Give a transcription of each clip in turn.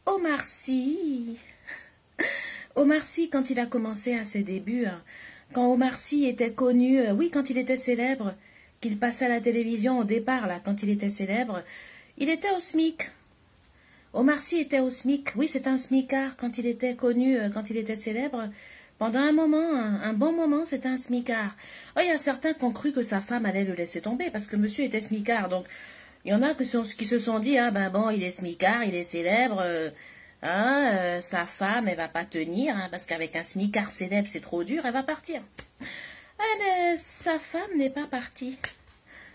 Omar Sy. Omar Sy, quand il a commencé à ses débuts, quand Omar Sy était connu, oui, quand il était célèbre, qu'il passait à la télévision au départ, là, quand il était célèbre, il était au SMIC. Omar Sy était au SMIC. Oui, c'est un smicard quand il était connu, quand il était célèbre. Pendant un moment, un bon moment, c'était un smicard. Oh, il y a certains qui ont cru que sa femme allait le laisser tomber parce que monsieur était smicard. Donc, il y en a qui se sont dit, ah ben bon, il est smicard, il est célèbre, sa femme, elle va pas tenir, parce qu'avec un smicard célèbre, c'est trop dur, elle va partir. Sa femme n'est pas partie.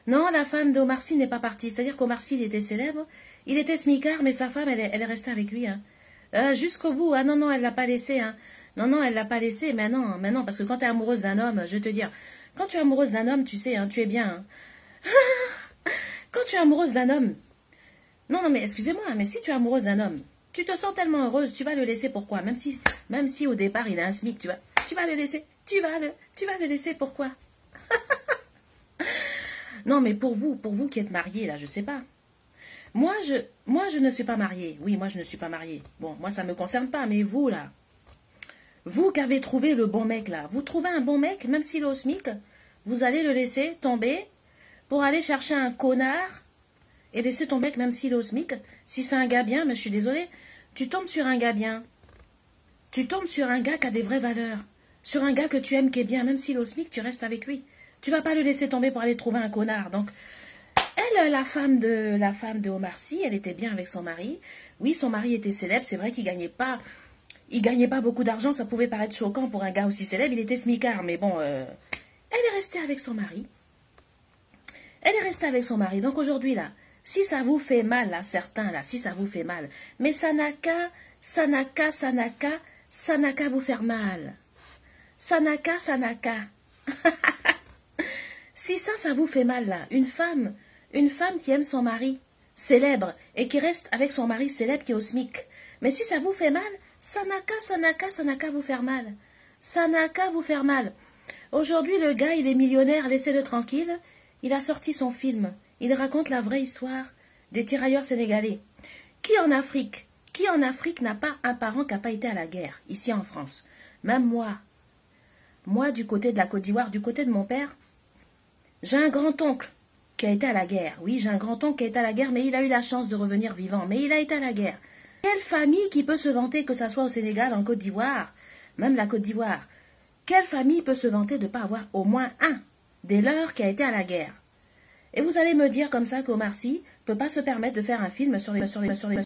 Non, la femme d'Omar Sy n'est pas partie. C'est-à-dire qu'Omar Sy, il était célèbre, il était smicard, mais sa femme, elle est restée avec lui. Jusqu'au bout. Ah non, non, elle l'a pas laissé. Non, non, elle l'a pas laissé. Mais non, parce que quand tu es amoureuse d'un homme, je vais te dire, quand tu es amoureuse d'un homme, tu sais, tu es bien. Quand tu es amoureuse d'un homme, non, mais excusez-moi, mais si tu es amoureuse d'un homme, tu te sens tellement heureuse, tu vas le laisser pourquoi? Même si au départ il a un SMIC, tu vas le laisser, tu vas le laisser pourquoi? Non, mais pour vous qui êtes mariés, là, je sais pas. Moi, je ne suis pas mariée. Oui, moi, je ne suis pas mariée. Bon, moi, ça ne me concerne pas, mais vous, là, vous qui avez trouvé le bon mec, là, vous trouvez un bon mec, même s'il est au SMIC, vous allez le laisser tomber pour aller chercher un connard et laisser ton mec, même s'il est au SMIC. Si c'est un gars bien, mais je suis désolée, tu tombes sur un gars bien. Tu tombes sur un gars qui a des vraies valeurs. Sur un gars que tu aimes, qui est bien, même s'il est au SMIC, tu restes avec lui. Tu vas pas le laisser tomber pour aller trouver un connard. Donc, elle, la femme de Omar Sy, elle était bien avec son mari. Oui, son mari était célèbre. C'est vrai qu'il gagnait pas beaucoup d'argent. Ça pouvait paraître choquant pour un gars aussi célèbre. Il était smicard, mais bon, elle est restée avec son mari. Elle est restée avec son mari. Donc aujourd'hui, là, si ça vous fait mal, là, certains, là, si ça vous fait mal, mais ça n'a qu'à vous faire mal. Ça n'a qu'à. Si ça vous fait mal, là, une femme qui aime son mari célèbre et qui reste avec son mari célèbre qui est au SMIC. Mais si ça vous fait mal, ça n'a qu'à vous faire mal. Ça n'a qu'à vous faire mal. Aujourd'hui, le gars, il est millionnaire, laissez-le tranquille. Il a sorti son film. Il raconte la vraie histoire des tirailleurs sénégalais. Qui en Afrique n'a pas un parent qui n'a pas été à la guerre, ici en France? Même moi, du côté de la Côte d'Ivoire, du côté de mon père, j'ai un grand-oncle qui a été à la guerre. Oui, j'ai un grand-oncle qui a été à la guerre, mais il a eu la chance de revenir vivant. Mais il a été à la guerre. Quelle famille qui peut se vanter, que ça soit au Sénégal, en Côte d'Ivoire, même la Côte d'Ivoire, quelle famille peut se vanter de ne pas avoir au moins un des leurs qui a été à la guerre? Et vous allez me dire comme ça qu'Omar Sy ne peut pas se permettre de faire un film sur les